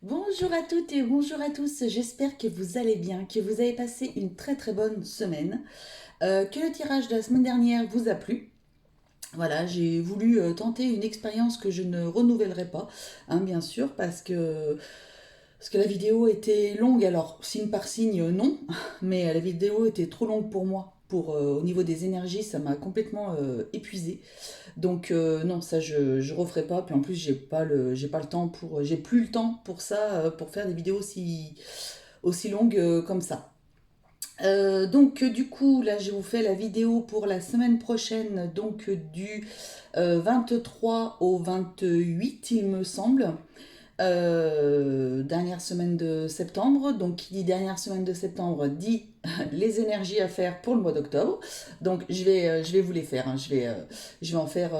Bonjour à toutes et bonjour à tous, j'espère que vous allez bien, que vous avez passé une très très bonne semaine, que le tirage de la semaine dernière vous a plu. Voilà, j'ai voulu tenter une expérience que je ne renouvellerai pas, hein, bien sûr, parce que la vidéo était longue, alors signe par signe, non, mais la vidéo était trop longue pour moi. Au niveau des énergies, ça m'a complètement épuisée. Donc non, ça je referai pas. Puis en plus j'ai pas le temps j'ai plus le temps pour ça, pour faire des vidéos aussi longues comme ça. Donc du coup là je vous fais la vidéo pour la semaine prochaine, donc du 23 au 28 il me semble. Dernière semaine de septembre. Donc, qui dit dernière semaine de septembre dit les énergies à faire pour le mois d'octobre. Donc, je vais vous les faire, hein. Je vais en faire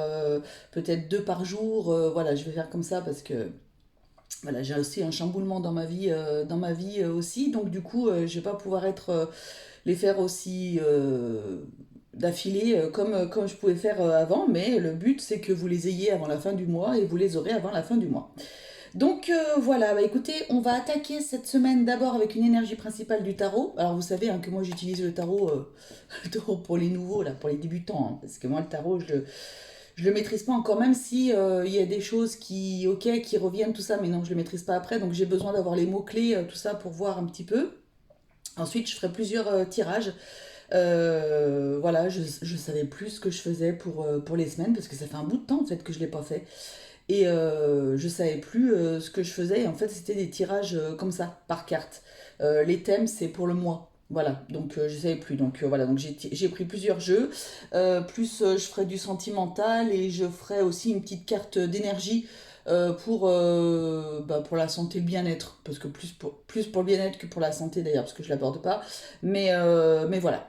peut-être deux par jour. Voilà, je vais faire comme ça parce que voilà, j'ai aussi un chamboulement dans ma vie aussi. Donc, du coup, je vais pas pouvoir les faire aussi d'affilée comme je pouvais faire avant. Mais le but, c'est que vous les ayez avant la fin du mois et vous les aurez avant la fin du mois. Donc voilà, bah écoutez, on va attaquer cette semaine d'abord avec une énergie principale du tarot. Alors vous savez, hein, que moi j'utilise le tarot pour les nouveaux, là, pour les débutants, hein, parce que moi le tarot, je le maîtrise pas encore, même si il y a des choses qui reviennent, tout ça, mais non, je le maîtrise pas après, donc j'ai besoin d'avoir les mots-clés, tout ça, pour voir un petit peu. Ensuite, je ferai plusieurs tirages. Voilà, je savais plus ce que je faisais pour les semaines, parce que ça fait un bout de temps en fait que je l'ai pas fait. Et je savais plus ce que je faisais. Et en fait, c'était des tirages comme ça, par carte. Les thèmes, c'est pour le mois. Voilà, donc je savais plus. Donc voilà, donc j'ai pris plusieurs jeux. Plus je ferai du sentimental et je ferai aussi une petite carte d'énergie pour la santé et le bien-être. Parce que plus pour le bien-être que pour la santé d'ailleurs, parce que je ne l'aborde pas. Mais voilà.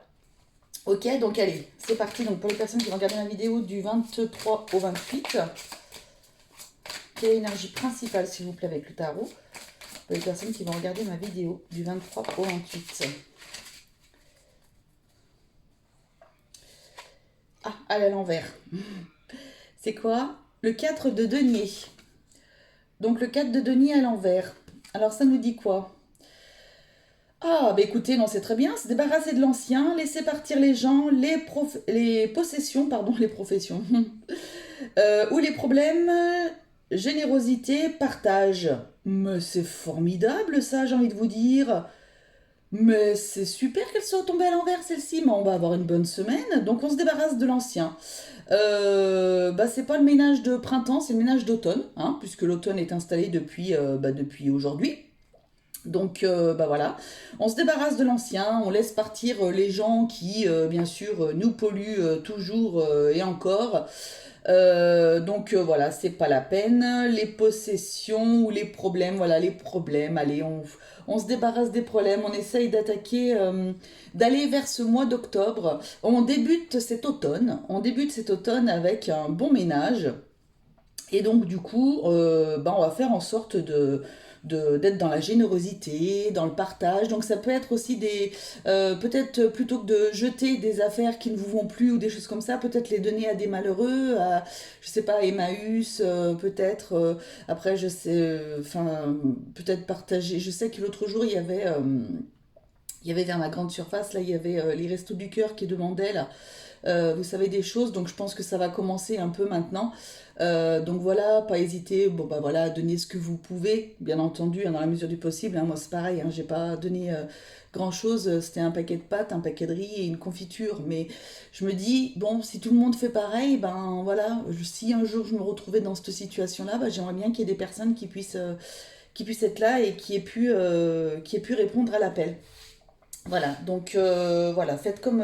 Ok, donc allez, c'est parti. Donc pour les personnes qui vont regarder ma vidéo du 23 au 28. Quelle énergie principale, s'il vous plaît, avec le tarot, pour les personnes qui vont regarder ma vidéo du 23 au 28. Ah, à l'envers. C'est quoi? Le 4 de denier. Donc le 4 de denier à l'envers. Alors ça nous dit quoi? Ah, bah écoutez, non, c'est très bien. Se débarrasser de l'ancien, laisser partir les gens, les possessions, pardon, les professions. Ou les problèmes, générosité, partage. Mais c'est formidable ça, j'ai envie de vous dire. Mais c'est super qu'elle soit tombée à l'envers celle-ci, mais on va avoir une bonne semaine. Donc on se débarrasse de l'ancien. Bah, c'est pas le ménage de printemps, c'est le ménage d'automne, hein, puisque l'automne est installé depuis aujourd'hui. Donc bah voilà, on se débarrasse de l'ancien, on laisse partir les gens qui, bien sûr, nous polluent toujours et encore. Donc voilà, c'est pas la peine. Les possessions ou les problèmes, voilà, les problèmes. Allez, on se débarrasse des problèmes, on essaye d'aller vers ce mois d'octobre. On débute cet automne avec un bon ménage. Et donc, du coup, bah, on va faire en sorte d'être dans la générosité, dans le partage. Donc, ça peut être aussi peut-être plutôt que de jeter des affaires qui ne vous vont plus ou des choses comme ça, peut-être les donner à des malheureux, je sais pas, Emmaüs, peut-être. Après, je sais, enfin, peut-être partager. Je sais que l'autre jour, il y avait vers ma grande surface, là, il y avait les Restos du Cœur qui demandaient, là, vous savez, des choses. Donc je pense que ça va commencer un peu maintenant. Donc voilà, pas hésiter, bon bah voilà, donner ce que vous pouvez, bien entendu, hein, dans la mesure du possible, hein. Moi c'est pareil, hein, j'ai pas donné grand chose, c'était un paquet de pâtes, un paquet de riz et une confiture. Mais je me dis, bon, si tout le monde fait pareil, ben voilà, si un jour je me retrouvais dans cette situation-là, bah, j'aimerais bien qu'il y ait des personnes qui puissent être là et qui aient pu répondre à l'appel. Voilà, donc voilà, faites comme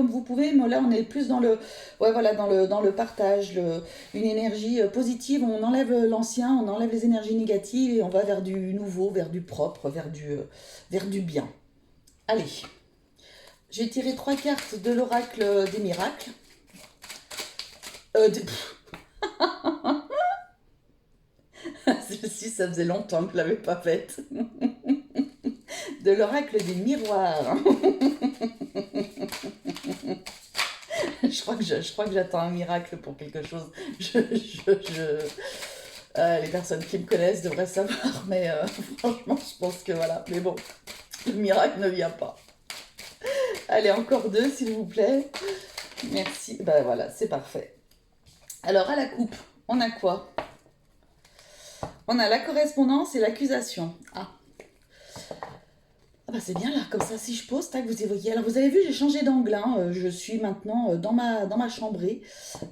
vous pouvez, mais là on est plus ouais, voilà, dans le partage, une énergie positive, on enlève l'ancien, on enlève les énergies négatives et on va vers du nouveau, vers du propre, vers du bien. Allez, j'ai tiré trois cartes de l'oracle des miracles. Pff, celle-ci, ça faisait longtemps que je ne l'avais pas faite. De l'oracle des miroirs. Je crois que j'attends un miracle pour quelque chose. Je, je, je, Les personnes qui me connaissent devraient savoir, mais franchement, je pense que voilà. Mais bon, le miracle ne vient pas. Allez, encore deux, s'il vous plaît. Merci. Ben voilà, c'est parfait. Alors, à la coupe, on a quoi? On a la correspondance et l'accusation. Ah. Ah bah c'est bien là, comme ça, si je pose, tac, vous y voyez. Alors, vous avez vu, j'ai changé d'angle, hein. Je suis maintenant dans ma chambrée.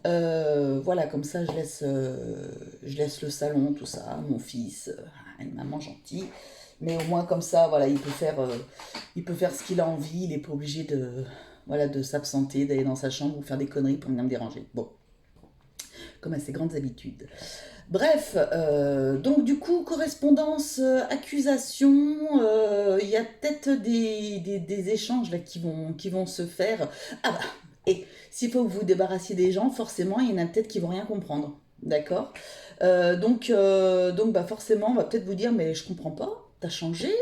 Voilà, comme ça, je laisse le salon, tout ça, mon fils, une maman gentille. Mais au moins, comme ça, voilà, il peut faire ce qu'il a envie. Il n'est pas obligé de, voilà, de s'absenter, d'aller dans sa chambre ou faire des conneries pour venir me déranger. Bon, comme à ses grandes habitudes. Bref, donc du coup, correspondance, accusation, il y a peut-être des échanges là qui vont se faire. Ah bah, et s'il faut que vous vous débarrassiez des gens, forcément, il y en a peut-être qui vont rien comprendre. D'accord? Donc bah forcément, on va peut-être vous dire, mais je comprends pas, t'as changé,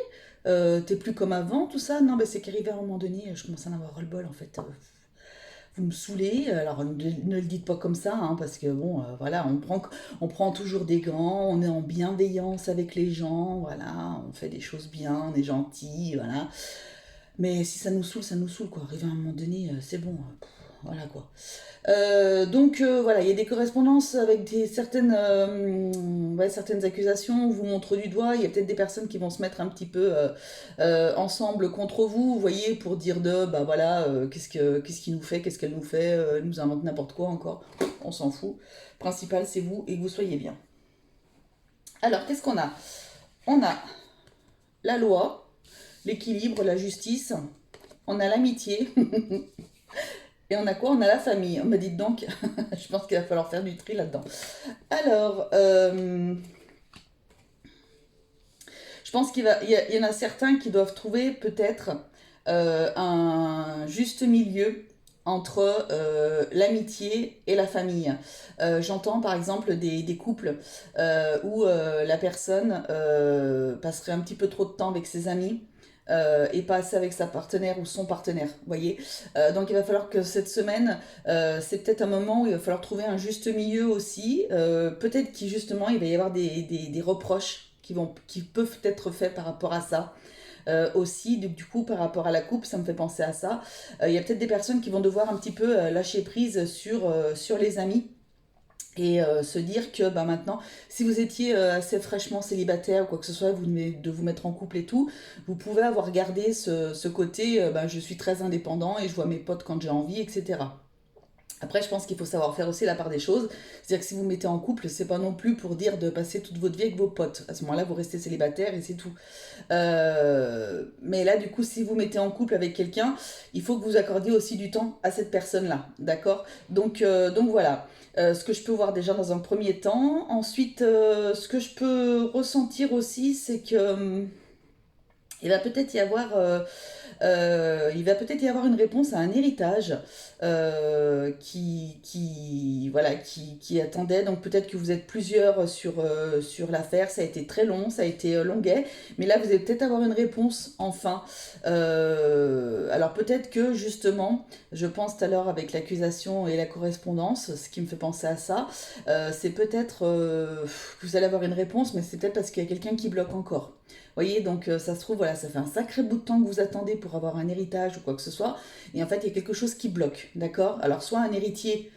t'es plus comme avant, tout ça. Non, bah c'est qu'arrivé à un moment donné, je commence à en avoir ras-le-bol en fait. Vous me saoulez, alors ne le dites pas comme ça, hein, parce que bon, voilà, on prend toujours des gants, on est en bienveillance avec les gens, voilà, on fait des choses bien, on est gentil, voilà. Mais si ça nous saoule, quoi. Arrivé à un moment donné, c'est bon, voilà, quoi. Voilà, il y a des correspondances avec certaines accusations, on vous montre du doigt, il y a peut-être des personnes qui vont se mettre un petit peu ensemble contre vous, vous voyez, pour dire bah voilà, qu'est-ce qu'il nous fait, qu'est-ce qu'elle nous fait, elle nous invente n'importe quoi encore, on s'en fout. Principal, c'est vous et que vous soyez bien. Alors, qu'est-ce qu'on a? On a la loi, l'équilibre, la justice, on a l'amitié, et on a quoi? On a la famille. On m'a dit donc, je pense qu'il va falloir faire du tri là-dedans. Alors, je pense il y en a certains qui doivent trouver peut-être un juste milieu entre l'amitié et la famille. J'entends par exemple des couples où la personne passerait un petit peu trop de temps avec ses amis et pas assez avec sa partenaire ou son partenaire, vous voyez. Donc il va falloir que cette semaine, c'est peut-être un moment où il va falloir trouver un juste milieu aussi. Peut-être qu'il justement, il va y avoir des reproches qui peuvent être faits par rapport à ça. Aussi, du coup, par rapport à la coupe, ça me fait penser à ça. Il y a peut-être des personnes qui vont devoir un petit peu lâcher prise sur les amis et se dire que bah, maintenant, si vous étiez assez fraîchement célibataire ou quoi que ce soit, vous venez de vous mettre en couple et tout, vous pouvez avoir gardé ce côté, bah, je suis très indépendant et je vois mes potes quand j'ai envie, etc. Après, je pense qu'il faut savoir faire aussi la part des choses. C'est-à-dire que si vous mettez en couple, c'est pas non plus pour dire de passer toute votre vie avec vos potes. À ce moment-là, vous restez célibataire et c'est tout. Mais là, du coup, si vous mettez en couple avec quelqu'un, il faut que vous accordiez aussi du temps à cette personne-là. D'accord? Donc voilà. Ce que je peux voir déjà dans un premier temps. Ensuite, ce que je peux ressentir aussi, c'est que il va peut-être y avoir il va peut-être y avoir une réponse à un héritage voilà, qui attendait. Donc peut-être que vous êtes plusieurs sur l'affaire. Ça a été très long, ça a été longuet. Mais là, vous allez peut-être avoir une réponse enfin. Alors peut-être que justement, je pense tout à l'heure avec l'accusation et la correspondance, ce qui me fait penser à ça, c'est peut-être que vous allez avoir une réponse, mais c'est peut-être parce qu'il y a quelqu'un qui bloque encore. Vous voyez, donc ça se trouve, voilà, ça fait un sacré bout de temps que vous attendez pour avoir un héritage ou quoi que ce soit, et en fait, il y a quelque chose qui bloque, d'accord? Alors, soit un héritier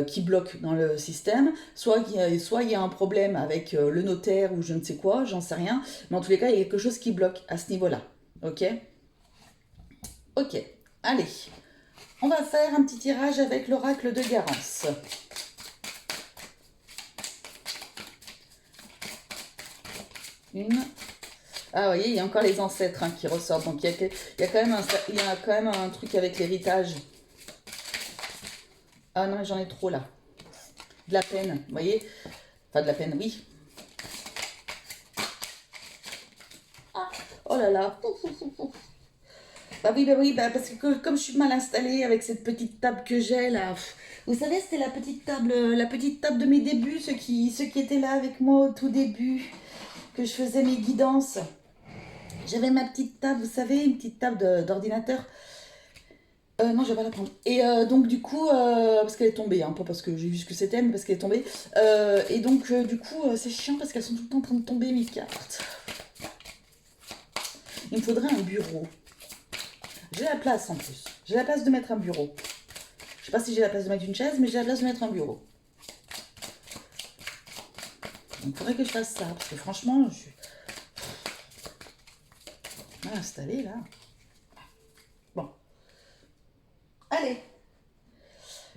qui bloque dans le système, soit il y a un problème avec le notaire ou je ne sais quoi, j'en sais rien, mais en tous les cas, il y a quelque chose qui bloque à ce niveau-là, ok? Ok, allez, on va faire un petit tirage avec l'oracle de Garance. Une. Ah, vous voyez, il y a encore les ancêtres hein, qui ressortent. Donc, il y a quand même un truc avec l'héritage. Ah non, j'en ai trop là. De la peine, vous voyez? Enfin, de la peine, oui. Ah, oh là là. Bah oui, bah, parce que comme je suis mal installée avec cette petite table que j'ai là. Vous savez, c'était la petite table de mes débuts, ceux qui étaient là avec moi au tout début, que je faisais mes guidances. J'avais ma petite table, vous savez, une petite table d'ordinateur. Non, je vais pas la prendre. Et donc, du coup, parce qu'elle est tombée, hein, pas parce que j'ai vu ce que c'était, mais parce qu'elle est tombée. Et donc, du coup, c'est chiant parce qu'elles sont tout le temps en train de tomber, mes cartes. Il me faudrait un bureau. J'ai la place en plus. J'ai la place de mettre un bureau. Je sais pas si j'ai la place de mettre une chaise, mais j'ai la place de mettre un bureau. Donc, il faudrait que je fasse ça, parce que franchement, je suis mal installée là. Bon, allez.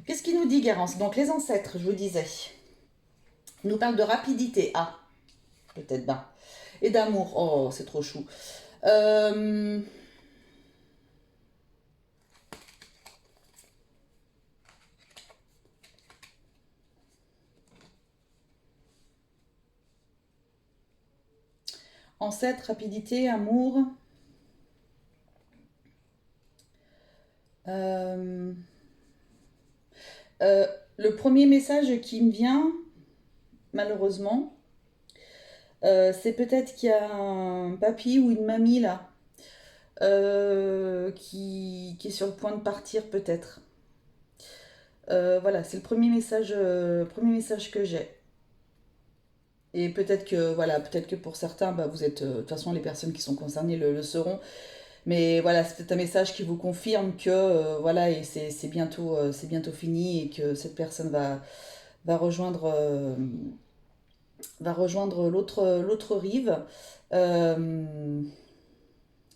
Qu'est-ce qu'il nous dit, Garance? Donc, les ancêtres, je vous disais, nous parlent de rapidité. Ah, peut-être bien. Et d'amour. Oh, c'est trop chou. Euh, Ancêtre, rapidité, amour. Euh, euh, le premier message qui me vient, malheureusement, c'est peut-être qu'il y a un papy ou une mamie là qui est sur le point de partir peut-être. Voilà, c'est le premier message que j'ai. Et peut-être que voilà, peut-être que pour certains, bah, vous êtes de toute façon les personnes qui sont concernées le sauront. Mais voilà, c'est peut-être un message qui vous confirme que voilà, et c'est bientôt fini et que cette personne va rejoindre, va rejoindre l'autre rive. Euh,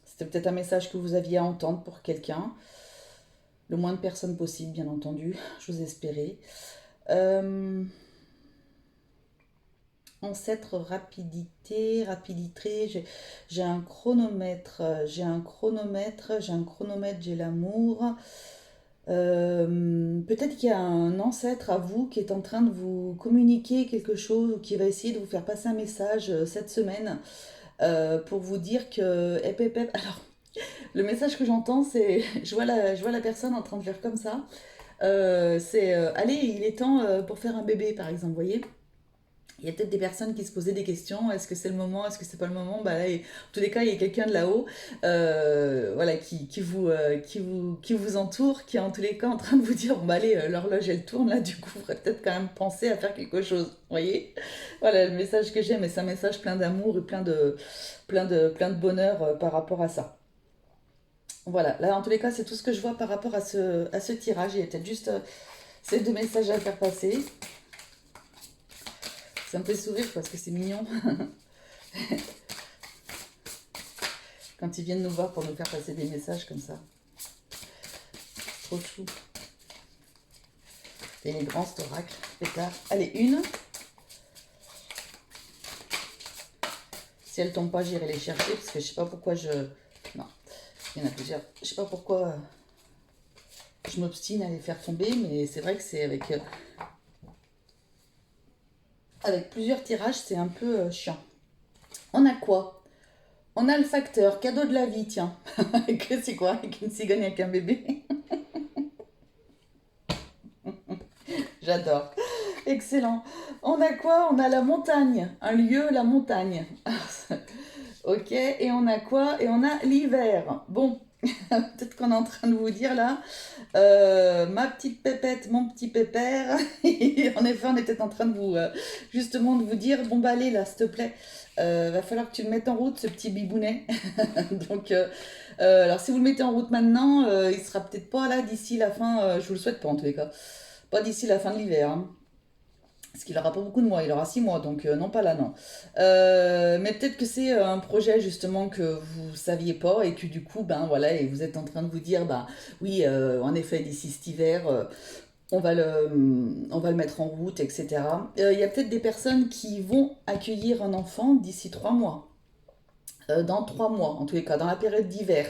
C'était peut-être un message que vous aviez à entendre pour quelqu'un. Le moins de personnes possible, bien entendu, j'ose espérer. Euh, Ancêtre, rapidité, rapidité, j'ai un chronomètre, j'ai un chronomètre, j'ai l'amour. Peut-être qu'il y a un ancêtre à vous qui est en train de vous communiquer quelque chose ou qui va essayer de vous faire passer un message cette semaine pour vous dire que... Alors, le message que j'entends, c'est... je vois la personne en train de faire comme ça. Allez, il est temps pour faire un bébé, par exemple, vous voyez? Il y a peut-être des personnes qui se posaient des questions. Est-ce que c'est le moment? Est-ce que c'est pas le moment? Bah là, en tous les cas, il y a quelqu'un de là-haut, voilà, qui vous entoure, qui est en tous les cas en train de vous dire, bon bah allez, l'horloge elle tourne là, du coup, il faudrait peut-être quand même penser à faire quelque chose. Vous voyez? Voilà le message que j'ai, mais c'est un message plein d'amour et plein de bonheur par rapport à ça. Voilà, là en tous les cas, c'est tout ce que je vois par rapport à ce tirage. Il y a peut-être juste ces deux messages à faire passer. Ça me fait sourire parce que c'est mignon. Quand ils viennent nous voir pour nous faire passer des messages comme ça. Trop chou. Et les grands cet oracle. Pétard. Allez, une. Si elles tombent pas, j'irai les chercher parce que je sais pas pourquoi je... Non, il y en a plusieurs. Je sais pas pourquoi je m'obstine à les faire tomber, mais c'est vrai que c'est avec plusieurs tirages, c'est un peu chiant. On a quoi? On a le facteur, cadeau de la vie, tiens. Que c'est quoi? Avec une cigogne avec un bébé. J'adore. Excellent. On a quoi? On a la montagne. Un lieu, la montagne. Ok, et on a quoi? Et on a l'hiver. Bon, peut-être qu'on est en train de vous dire là, ma petite pépette, mon petit pépère. Et en effet, on est peut-être en train de vous, justement, de vous dire, bon bah allez là, s'il te plaît, va falloir que tu le mettes en route, ce petit bibounet. Donc, alors si vous le mettez en route maintenant, il sera peut-être pas là d'ici la fin, je vous le souhaite pas en tous les cas, pas d'ici la fin de l'hiver, hein. Parce qu'il n'aura pas beaucoup de mois, il aura 6 mois, donc non, pas là, non. Mais peut-être que c'est un projet justement que vous saviez pas et que du coup, ben voilà, et vous êtes en train de vous dire, ben oui, en effet, d'ici cet hiver, on va le mettre en route, etc. Il y a peut-être des personnes qui vont accueillir un enfant d'ici 3 mois, dans 3 mois, en tous les cas, dans la période d'hiver.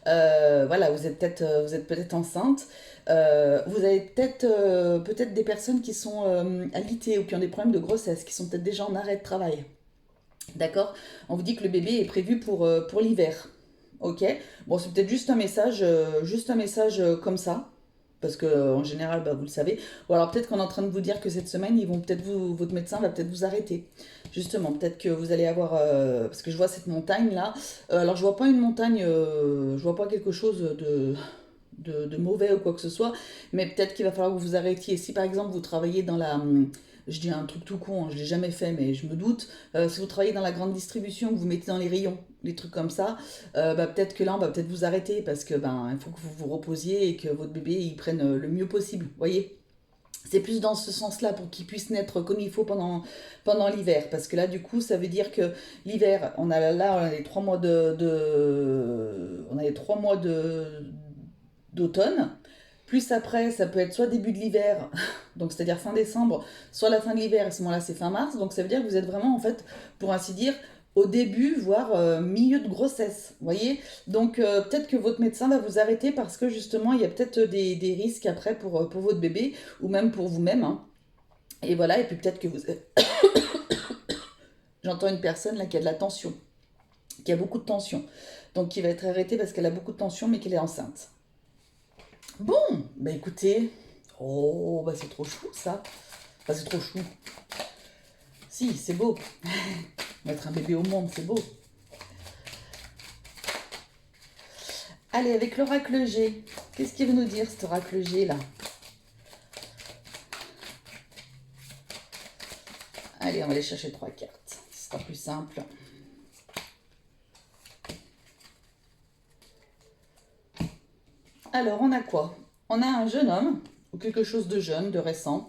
Voilà, vous êtes peut-être enceinte. Vous avez peut-être des personnes qui sont alitées ou qui ont des problèmes de grossesse, qui sont peut-être déjà en arrêt de travail. D'accord? On vous dit que le bébé est prévu pour l'hiver. Ok? Bon, c'est peut-être juste un message comme ça. Parce que en général, bah, vous le savez. Ou alors peut-être qu'on est en train de vous dire que cette semaine, votre médecin va peut-être vous arrêter. Justement, peut-être que vous allez avoir, parce que je vois cette montagne là. Alors je vois pas une montagne, je vois pas quelque chose de mauvais ou quoi que ce soit, mais peut-être qu'il va falloir que vous vous arrêtiez. Si par exemple vous travaillez dans la... Je dis un truc tout con, hein, je l'ai jamais fait, mais je me doute. Si vous travaillez dans la grande distribution, que vous mettez dans les rayons, des trucs comme ça, bah, peut-être que là, on va peut-être vous arrêter parce que ben, il faut que vous vous reposiez et que votre bébé il prenne le mieux possible. Voyez? C'est plus dans ce sens-là pour qu'il puisse naître comme il faut pendant l'hiver. Parce que là, du coup, ça veut dire que l'hiver, on a les 3 mois on a les 3 mois d'automne. Plus après, ça peut être soit début de l'hiver, donc c'est-à-dire fin décembre, soit la fin de l'hiver, à ce moment-là c'est fin mars. Donc ça veut dire que vous êtes vraiment, en fait, pour ainsi dire, au début, voire milieu de grossesse. Vous voyez? Donc peut-être que votre médecin va vous arrêter parce que justement, il y a peut-être des risques après pour votre bébé ou même pour vous-même, hein. Et voilà, et puis peut-être que vous... J'entends une personne là qui a de la tension, qui a beaucoup de tension. Donc qui va être arrêtée parce qu'elle a beaucoup de tension mais qu'elle est enceinte. Bon, bah écoutez, oh, bah c'est trop chou ça. Enfin, c'est trop chou. Si, c'est beau. Mettre un bébé au monde, c'est beau. Allez, avec l'oracle G. Qu'est-ce qu'il veut nous dire cet oracle G là? Allez, on va aller chercher 3 cartes. Ce sera plus simple. Alors, on a quoi? On a un jeune homme, ou quelque chose de jeune, de récent.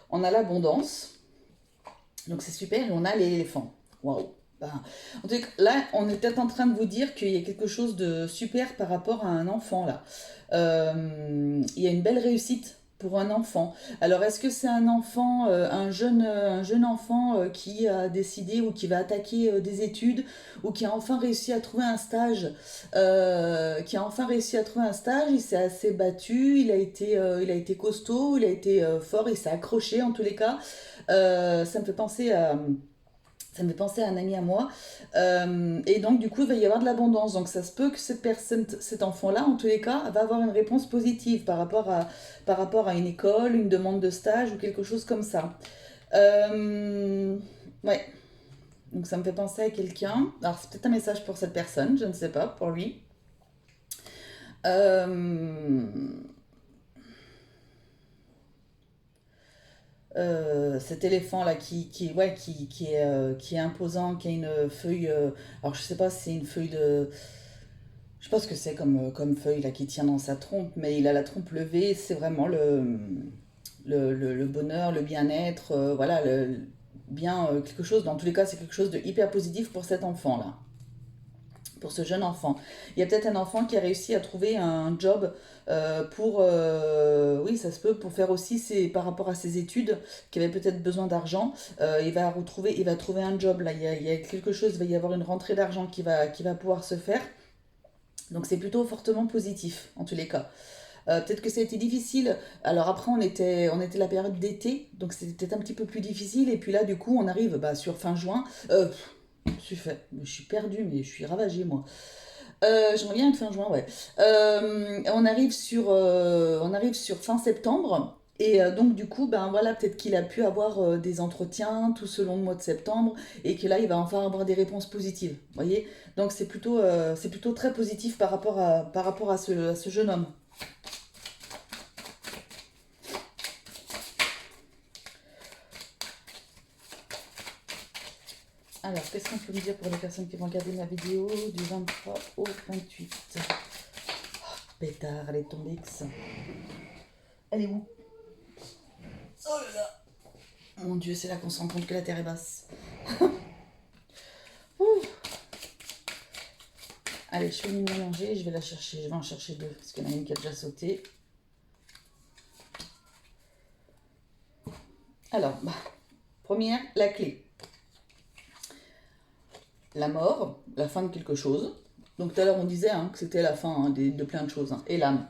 On a l'abondance. Donc c'est super. Et on a l'éléphant. Waouh. Ben, en tout cas, là, on est peut-être en train de vous dire qu'il y a quelque chose de super par rapport à un enfant, là. Il y a une belle réussite pour un enfant. Alors, est-ce que c'est un enfant, un jeune enfant qui a décidé ou qui va attaquer des études ou qui a enfin réussi à trouver un stage, il s'est assez battu, il a été costaud, il a été fort, il s'est accroché en tous les cas. Ça me fait penser à... Ça me fait penser à un ami à moi. Et donc, du coup, il va y avoir de l'abondance. Donc, ça se peut que cette personne, cet enfant-là, en tous les cas, va avoir une réponse positive par rapport à une école, une demande de stage ou quelque chose comme ça. Euh, ouais. Donc, ça me fait penser à quelqu'un. Alors, c'est peut-être un message pour cette personne, je ne sais pas, pour lui. Euh, cet éléphant là ouais, qui est imposant, qui a une feuille. Alors je sais pas si c'est une feuille de. Je sais pas ce que c'est comme feuille là qui tient dans sa trompe, mais il a la trompe levée. C'est vraiment le bonheur, le bien-être, voilà, bien quelque chose. Dans tous les cas, c'est quelque chose de hyper positif pour cet enfant là, pour ce jeune enfant. Il y a peut-être un enfant qui a réussi à trouver un job oui, ça se peut, pour faire aussi par rapport à ses études, qui avait peut-être besoin d'argent. Il va trouver un job là. Il y a quelque chose, il va y avoir une rentrée d'argent qui va pouvoir se faire. Donc c'est plutôt fortement positif en tous les cas. Peut-être que ça a été difficile. Alors après, on était la période d'été, donc c'était peut-être un petit peu plus difficile. Et puis là, du coup, on arrive bah, sur fin juin. Je suis perdue, mais je suis ravagée, moi. J'aimerais bien être fin juin, ouais. On arrive sur fin septembre. Et donc, du coup, ben voilà, peut-être qu'il a pu avoir des entretiens tout ce long mois de septembre et que là, il va enfin avoir des réponses positives. Vous voyez? Donc, c'est plutôt très positif par rapport à ce jeune homme. Alors, qu'est-ce qu'on peut me dire pour les personnes qui vont regarder ma vidéo du 23 au 28? Pétard, elle est tombée, X. Elle est où? Oh là là. Mon Dieu, c'est là qu'on se rend compte que la Terre est basse. Ouh. Allez, je fais une mélanger, je vais la chercher. Je vais en chercher deux, parce qu'il y en a une qui a déjà sauté. Alors, bah, première, la clé. La mort, la fin de quelque chose. Donc tout à l'heure, on disait hein, que c'était la fin hein, de plein de choses. Hein. Et l'âme.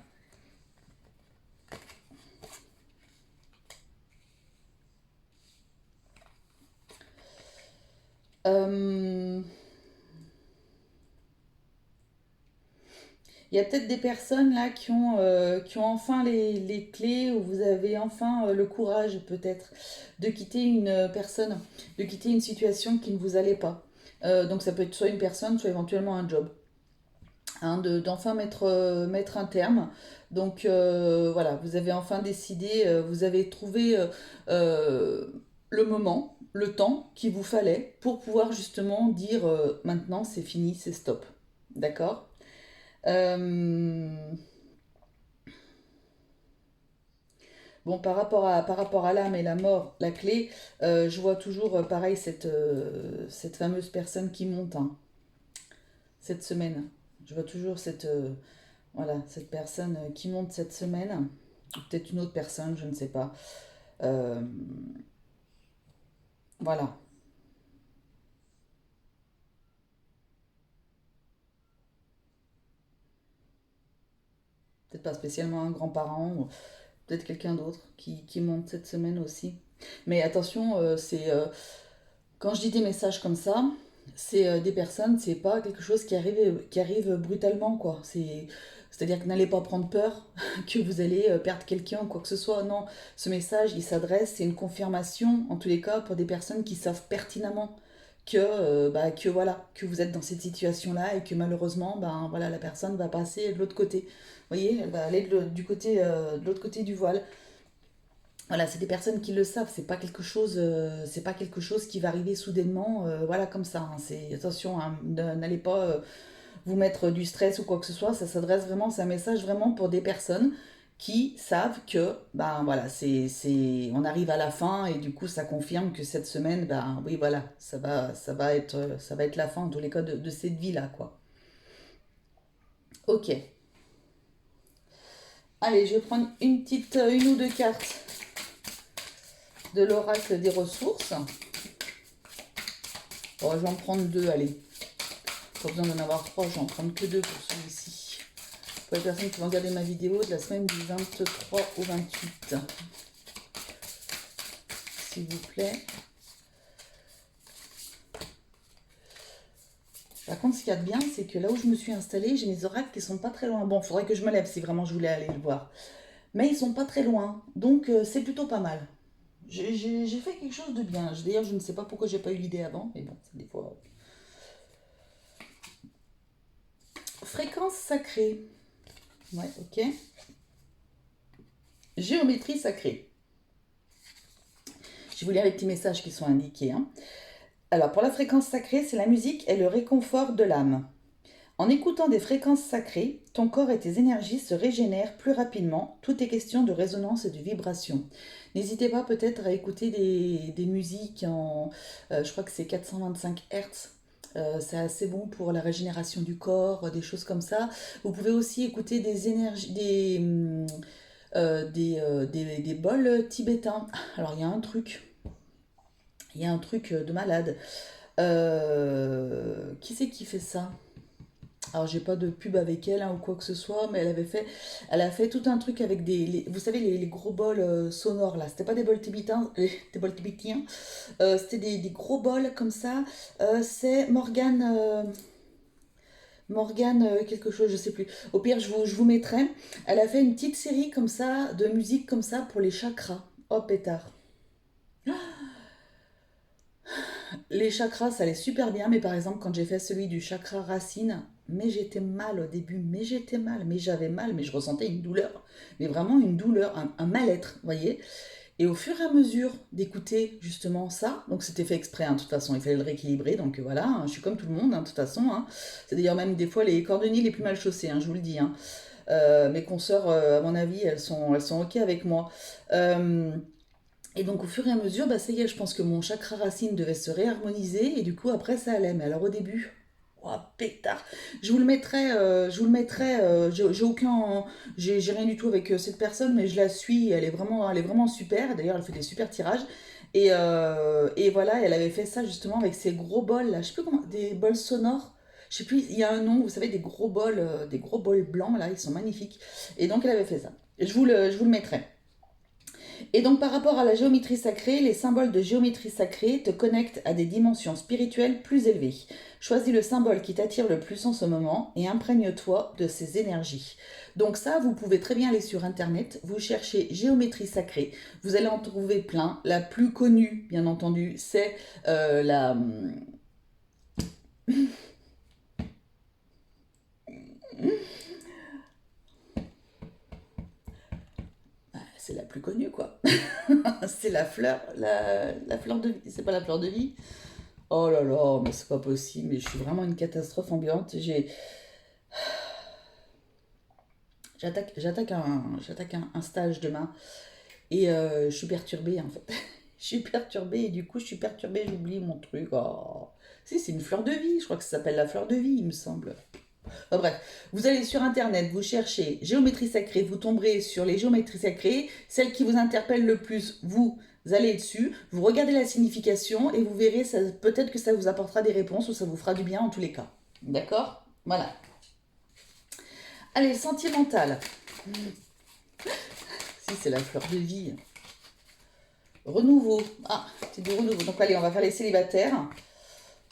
Euh, Il y a peut-être des personnes là qui ont enfin les clés, ou vous avez enfin le courage peut-être de quitter une personne, de quitter une situation qui ne vous allait pas. Donc ça peut être soit une personne, soit éventuellement un job. hein, d'enfin mettre un terme. Donc voilà, vous avez enfin décidé, vous avez trouvé euh, le moment, le temps qu'il vous fallait pour pouvoir justement dire maintenant c'est fini, c'est stop. D'accord. Euh, Bon, par rapport à l'âme et la mort, la clé, je vois toujours pareil cette fameuse personne qui monte, hein, cette semaine. Je vois toujours voilà, cette personne qui monte cette semaine. Ou peut-être une autre personne, je ne sais pas. Euh, voilà. Peut-être pas spécialement un grand-parent, ou peut-être quelqu'un d'autre qui monte cette semaine aussi. Mais attention, quand je dis des messages comme ça, c'est des personnes, c'est pas quelque chose qui arrive brutalement, quoi. C'est-à-dire que n'allez pas prendre peur que vous allez perdre quelqu'un ou quoi que ce soit. Non, ce message, il s'adresse, c'est une confirmation, en tous les cas, pour des personnes qui savent pertinemment que voilà, que vous êtes dans cette situation-là et que malheureusement, ben voilà, la personne va passer de l'autre côté. Vous voyez, elle va aller de l'autre côté du voile. Voilà, c'est des personnes qui le savent, c'est pas quelque chose qui va arriver soudainement, voilà, comme ça, hein. Attention, hein, n'allez pas vous mettre du stress ou quoi que ce soit, ça s'adresse vraiment, c'est un message vraiment pour des personnes qui savent que, ben voilà, on arrive à la fin et du coup ça confirme que cette semaine, ben oui, voilà, ça va être la fin, en tous les cas, de cette vie-là, quoi. Ok. Allez, je vais prendre une ou deux cartes de l'oracle des ressources. Bon, je vais en prendre deux, allez. Pas besoin d'en avoir trois, je vais en prendre que deux pour celui-ci. Pour les personnes qui vont regarder ma vidéo de la semaine du 23 au 28. S'il vous plaît. Par contre, ce qu'il y a de bien, c'est que là où je me suis installée, j'ai mes oracles qui sont pas très loin. Bon, il faudrait que je me lève si vraiment je voulais aller le voir. Mais ils sont pas très loin. Donc, c'est plutôt pas mal. J'ai fait quelque chose de bien. D'ailleurs, je ne sais pas pourquoi j'ai pas eu l'idée avant. Mais bon, c'est des fois. Fréquence sacrée. Ouais, ok. Géométrie sacrée. Je vous lire les petits messages qui sont indiqués, hein. Alors, pour la fréquence sacrée, c'est la musique et le réconfort de l'âme. En écoutant des fréquences sacrées, ton corps et tes énergies se régénèrent plus rapidement. Tout est question de résonance et de vibration. N'hésitez pas peut-être à écouter des musiques je crois que c'est 425 Hz. C'est assez bon pour la régénération du corps, des choses comme ça. Vous pouvez aussi écouter des énergies, des bols tibétains. Alors il y a un truc de malade. Qui c'est qui fait ça? Alors j'ai pas de pub avec elle, hein, ou quoi que ce soit, mais elle a fait tout un truc avec vous savez les gros bols sonores là. C'était pas des bols tibétains, des bols tibétiens. C'était des gros bols comme ça. C'est Morgane quelque chose, je sais plus. Au pire je vous mettrai. Elle a fait une petite série comme ça de musique comme ça pour les chakras. Oh pétard. Les chakras, ça allait super bien, mais par exemple, quand j'ai fait celui du chakra racine, mais j'étais mal au début, mais j'avais mal, mais je ressentais une douleur, mais vraiment une douleur, un mal-être, vous voyez. Et au fur et à mesure d'écouter justement ça, donc c'était fait exprès, hein, de toute façon, il fallait le rééquilibrer, donc voilà, hein, je suis comme tout le monde, hein, de toute façon, hein. C'est d'ailleurs même des fois les cordonniers les plus mal chaussés, hein, je vous le dis, hein. Mes consoeurs, à mon avis, elles sont ok avec moi. Euh, et donc au fur et à mesure, bah ça y est, je pense que mon chakra racine devait se réharmoniser et du coup après ça allait. Mais alors au début, oh pétard, je vous le mettrai. J'ai rien du tout avec cette personne, mais je la suis. Elle est vraiment super. D'ailleurs, elle fait des super tirages. Et voilà, elle avait fait ça justement avec ces gros bols là. Je sais plus comment, des bols sonores. Je sais plus, il y a un nom. Vous savez, des gros bols blancs là, ils sont magnifiques. Et donc elle avait fait ça. Je vous le mettrai. Et donc par rapport à la géométrie sacrée, les symboles de géométrie sacrée te connectent à des dimensions spirituelles plus élevées. Choisis le symbole qui t'attire le plus en ce moment et imprègne-toi de ces énergies. Donc ça, vous pouvez très bien aller sur Internet, vous cherchez géométrie sacrée, vous allez en trouver plein. La plus connue, bien entendu, c'est la... c'est la plus connue, quoi. C'est la fleur de vie. C'est pas la fleur de vie? Oh là là, mais c'est pas possible. Mais je suis vraiment une catastrophe ambiante. J'attaque un stage demain. Et je suis perturbée, en fait. Je suis perturbée et du coup, je suis perturbée, j'oublie mon truc. Oh. Si, c'est une fleur de vie. Je crois que ça s'appelle la fleur de vie, il me semble. Enfin, bref, vous allez sur internet, vous cherchez géométrie sacrée, vous tomberez sur les géométries sacrées, celle qui vous interpelle le plus, vous allez dessus, vous regardez la signification et vous verrez, peut-être que ça vous apportera des réponses ou ça vous fera du bien en tous les cas. D'accord? Voilà. Allez, sentimental. Si, c'est la fleur de vie. Renouveau. Ah, c'est du renouveau. Donc allez, on va faire les célibataires.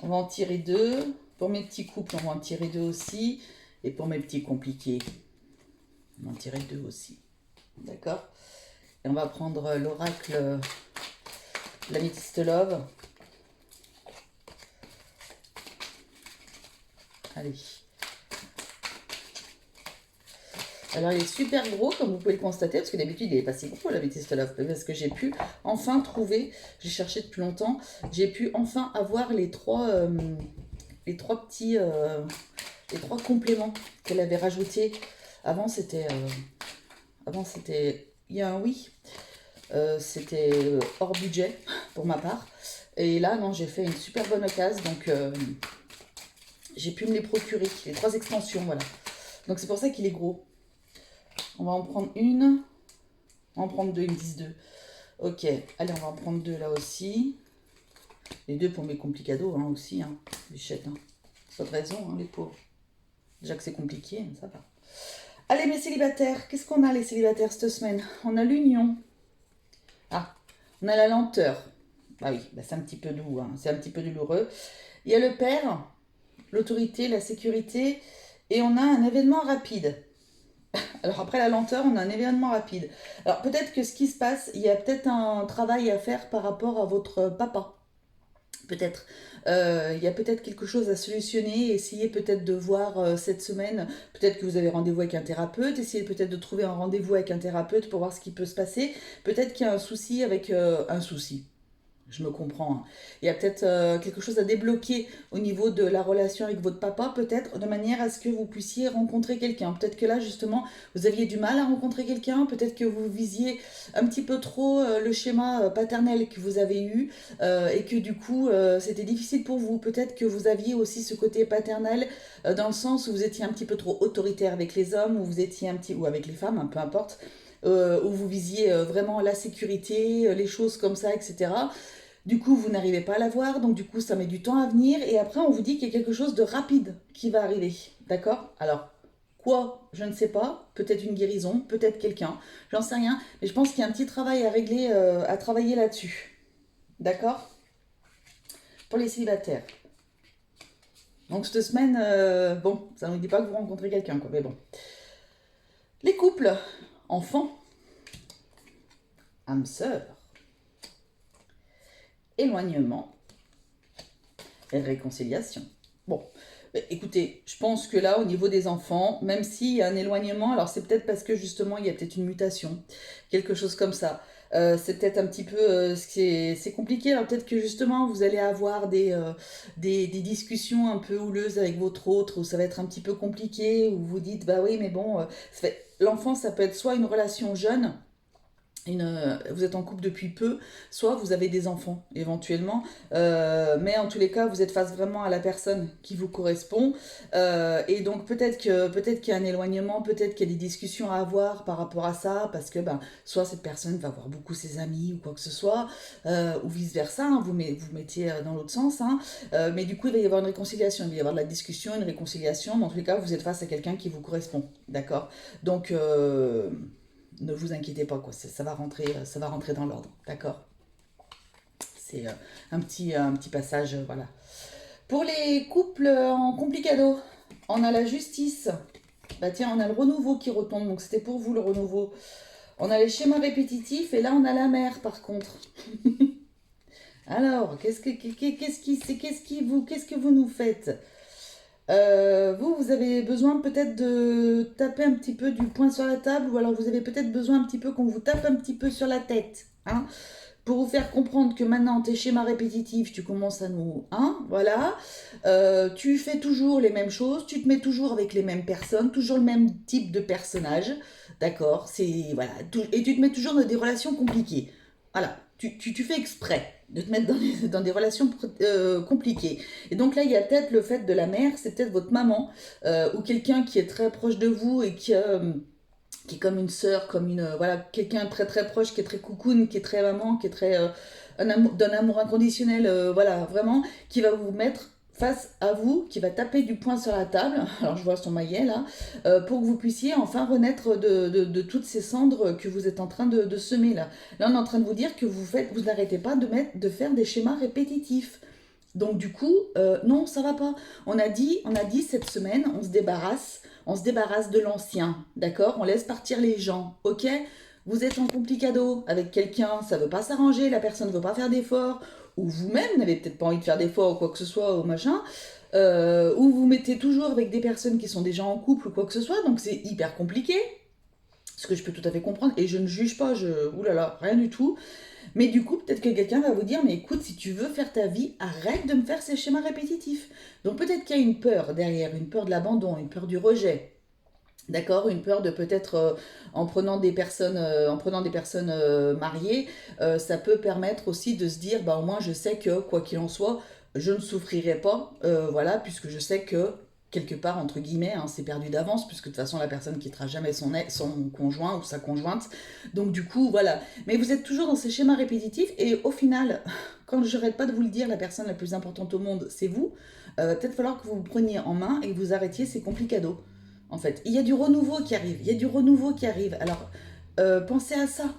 On va en tirer deux. Pour mes petits couples, on va en tirer deux aussi. Et pour mes petits compliqués, on va en tirer deux aussi. D'accord? Et on va prendre l'oracle l'améthyste love. Allez. Alors il est super gros comme vous pouvez le constater, parce que d'habitude il n'est pas si gros l'améthyste love, parce que j'ai pu enfin trouver, j'ai cherché depuis longtemps, j'ai pu enfin avoir les trois petits, les trois compléments qu'elle avait rajoutés. Avant c'était, il y a un oui, c'était hors budget pour ma part. Et là non, j'ai fait une super bonne occasion, donc j'ai pu me les procurer, les trois extensions, voilà. Donc c'est pour ça qu'il est gros. On va en prendre une. On va en prendre deux, ils me disent deux. Ok, allez, on va en prendre deux là aussi. Les deux pour mes complicados hein, aussi, hein. Bichette, hein. Pas de raison, hein, les pauvres. Déjà que c'est compliqué, mais ça va. Allez, mes célibataires, qu'est-ce qu'on a les célibataires cette semaine? On a l'union. Ah, on a la lenteur. Ah oui, bah, c'est un petit peu doux, hein. C'est un petit peu douloureux. Il y a le père, l'autorité, la sécurité, et on a un événement rapide. Alors après la lenteur, on a un événement rapide. Alors peut-être que ce qui se passe, il y a peut-être un travail à faire par rapport à votre papa. Peut-être. Il y a peut-être quelque chose à solutionner. Essayez peut-être de voir cette semaine. Peut-être que vous avez rendez-vous avec un thérapeute. Essayez peut-être de trouver un rendez-vous avec un thérapeute pour voir ce qui peut se passer. Peut-être qu'il y a un souci avec un souci. Je me comprends. Hein. Il y a peut-être quelque chose à débloquer au niveau de la relation avec votre papa, peut-être de manière à ce que vous puissiez rencontrer quelqu'un. Peut-être que là, justement, vous aviez du mal à rencontrer quelqu'un. Peut-être que vous visiez un petit peu trop le schéma paternel que vous avez eu et que du coup, c'était difficile pour vous. Peut-être que vous aviez aussi ce côté paternel dans le sens où vous étiez un petit peu trop autoritaire avec les hommes, ou vous étiez un petit ou avec les femmes, hein, peu importe. Où vous visiez vraiment la sécurité, les choses comme ça, etc. Du coup, vous n'arrivez pas à la voir, donc du coup, ça met du temps à venir. Et après, on vous dit qu'il y a quelque chose de rapide qui va arriver. D'accord? Alors, quoi? Je ne sais pas. Peut-être une guérison, peut-être quelqu'un. J'en sais rien. Mais je pense qu'il y a un petit travail à régler, à travailler là-dessus. D'accord? Pour les célibataires. Donc, cette semaine, bon, ça ne nous dit pas que vous rencontrez quelqu'un, quoi. Mais bon. Les couples. Enfants. Âme sœur. Éloignement et réconciliation. Bon, écoutez, je pense que là, au niveau des enfants, même s'il y a un éloignement, alors c'est peut-être parce que justement, il y a peut-être une mutation, quelque chose comme ça. C'est peut-être un petit peu, c'est compliqué, alors peut-être que justement, vous allez avoir des discussions un peu houleuses avec votre autre, où ça va être un petit peu compliqué, où vous dites, bah oui, mais bon, l'enfant, ça peut être soit une relation jeune, vous êtes en couple depuis peu, soit vous avez des enfants éventuellement, mais en tous les cas vous êtes face vraiment à la personne qui vous correspond, et donc peut-être qu'il y a un éloignement, peut-être qu'il y a des discussions à avoir par rapport à ça, parce que ben, soit cette personne va voir beaucoup ses amis ou quoi que ce soit, ou vice versa, hein, vous mettiez dans l'autre sens, hein, mais du coup il va y avoir une réconciliation, il va y avoir de la discussion, une réconciliation, mais en tous les cas vous êtes face à quelqu'un qui vous correspond, d'accord? Donc ne vous inquiétez pas, quoi. Ça va rentrer dans l'ordre, d'accord? C'est un petit passage, voilà. Pour les couples en complicado, on a la justice. Bah tiens, on a le renouveau qui retombe, donc c'était pour vous le renouveau. On a les schémas répétitifs, et là on a la mer par contre. Alors, qu'est-ce que vous nous faites? Vous avez besoin peut-être de taper un petit peu du poing sur la table, ou alors vous avez peut-être besoin un petit peu qu'on vous tape un petit peu sur la tête, hein, pour vous faire comprendre que maintenant tes schémas répétitifs, tu commences à nous... Hein, voilà. Tu fais toujours les mêmes choses, tu te mets toujours avec les mêmes personnes, toujours le même type de personnage, d'accord. C'est... Voilà. Et tu te mets toujours dans des relations compliquées. Voilà. Tu fais exprès de te mettre dans des relations compliquées. Et donc là, il y a peut-être le fait de la mère, c'est peut-être votre maman, ou quelqu'un qui est très proche de vous et qui est comme une sœur, comme une voilà, quelqu'un très très proche, qui est très coucoune, qui est très maman, qui est très d'un amour inconditionnel, voilà, vraiment, qui va vous mettre face à vous, qui va taper du poing sur la table, alors je vois son maillet là, pour que vous puissiez enfin renaître de toutes ces cendres que vous êtes en train de semer là. Là, on est en train de vous dire que vous n'arrêtez pas de faire des schémas répétitifs. Donc du coup, non, ça va pas. On a dit cette semaine, on se débarrasse de l'ancien, d'accord? On laisse partir les gens, ok? Vous êtes en complicado avec quelqu'un, ça veut pas s'arranger, la personne ne veut pas faire d'efforts, ou vous-même n'avez peut-être pas envie de faire d'efforts ou quoi que ce soit, ou machin, ou vous mettez toujours avec des personnes qui sont déjà en couple ou quoi que ce soit, donc c'est hyper compliqué, ce que je peux tout à fait comprendre, et je ne juge pas, oulala, rien du tout. Mais du coup, peut-être que quelqu'un va vous dire, mais écoute, si tu veux faire ta vie, arrête de me faire ces schémas répétitifs. Donc peut-être qu'il y a une peur derrière, une peur de l'abandon, une peur du rejet. D'accord, une peur de peut-être en prenant des personnes mariées, ça peut permettre aussi de se dire, bah au moins je sais que quoi qu'il en soit, je ne souffrirai pas, voilà, puisque je sais que quelque part entre guillemets, hein, c'est perdu d'avance, puisque de toute façon la personne quittera jamais son conjoint ou sa conjointe. Donc du coup voilà. Mais vous êtes toujours dans ces schémas répétitifs et au final, quand je n'arrête pas de vous le dire, la personne la plus importante au monde, c'est vous. Va peut-être falloir que vous vous preniez en main et que vous arrêtiez ces complicados en fait. Il y a du renouveau qui arrive, il y a du renouveau qui arrive. Alors, pensez à ça,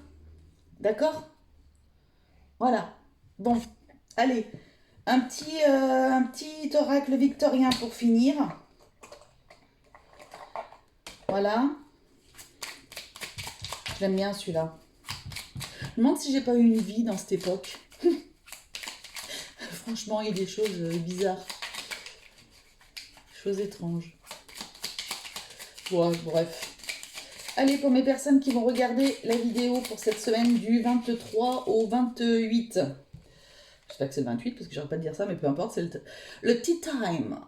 d'accord? Voilà. Bon, allez, un petit oracle victorien pour finir. Voilà, j'aime bien celui-là. Je me demande si j'ai pas eu une vie dans cette époque. Franchement, il y a des choses bizarres, choses étranges. Ouais, bref. Allez, pour mes personnes qui vont regarder la vidéo pour cette semaine du 23 au 28. J'espère que c'est le 28 parce que j'arrête pas de dire ça, mais peu importe, c'est le tea time.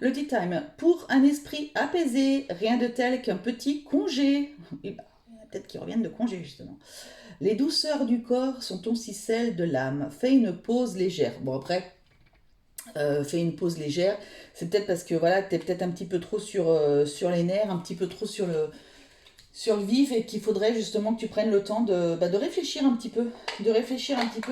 Le tea time, pour un esprit apaisé, rien de tel qu'un petit congé. Et bah, peut-être qu'ils reviennent de congé, justement. Les douceurs du corps sont aussi celles de l'âme. Fais une pause légère. Bon, après, fais une pause légère. C'est peut-être parce que voilà, t'es peut-être un petit peu trop sur les nerfs, un petit peu trop sur le vif et qu'il faudrait justement que tu prennes le temps de réfléchir un petit peu,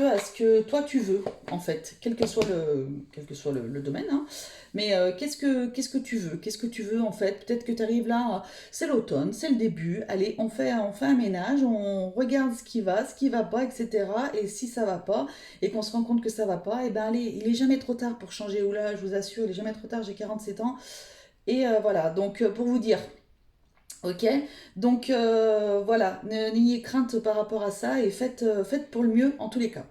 à ce que toi tu veux en fait, quel que soit le domaine, hein. Mais qu'est-ce que tu veux en fait, peut-être que tu arrives là, c'est l'automne, c'est le début, allez on fait un ménage, on regarde ce qui va pas, etc. Et si ça va pas et qu'on se rend compte que ça va pas, et ben allez, il est jamais trop tard pour changer, ou là je vous assure, il est jamais trop tard, j'ai 47 ans et voilà, donc pour vous dire. Ok, donc voilà, n'ayez crainte par rapport à ça et faites pour le mieux en tous les cas.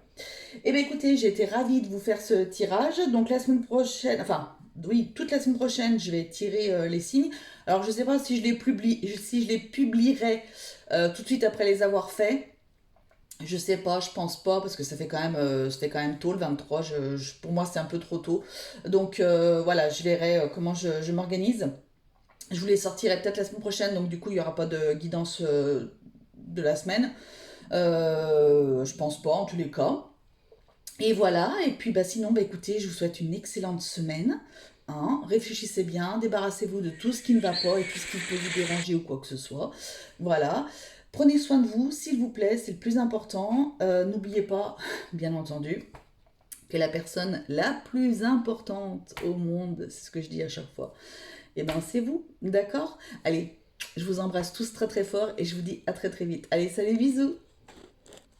Eh bien écoutez, j'ai été ravie de vous faire ce tirage. Donc la semaine prochaine, enfin oui, toute la semaine prochaine, je vais tirer les signes. Alors je ne sais pas si je les publierai tout de suite après les avoir faits. Je sais pas, je pense pas parce que ça fait quand même tôt le 23. Pour moi c'est un peu trop tôt. Donc voilà, je verrai comment je m'organise. Je vous les sortirai peut-être la semaine prochaine, donc du coup, il n'y aura pas de guidance de la semaine. Je pense pas, en tous les cas. Et voilà, et puis bah, sinon, bah, écoutez, je vous souhaite une excellente semaine. Hein. Réfléchissez bien, débarrassez-vous de tout ce qui ne va pas et tout ce qui peut vous déranger ou quoi que ce soit. Voilà. Prenez soin de vous, s'il vous plaît, c'est le plus important. N'oubliez pas, bien entendu, que la personne la plus importante au monde, c'est ce que je dis à chaque fois, et ben c'est vous, d'accord? Allez, je vous embrasse tous très très fort et je vous dis à très très vite. Allez, salut, bisous!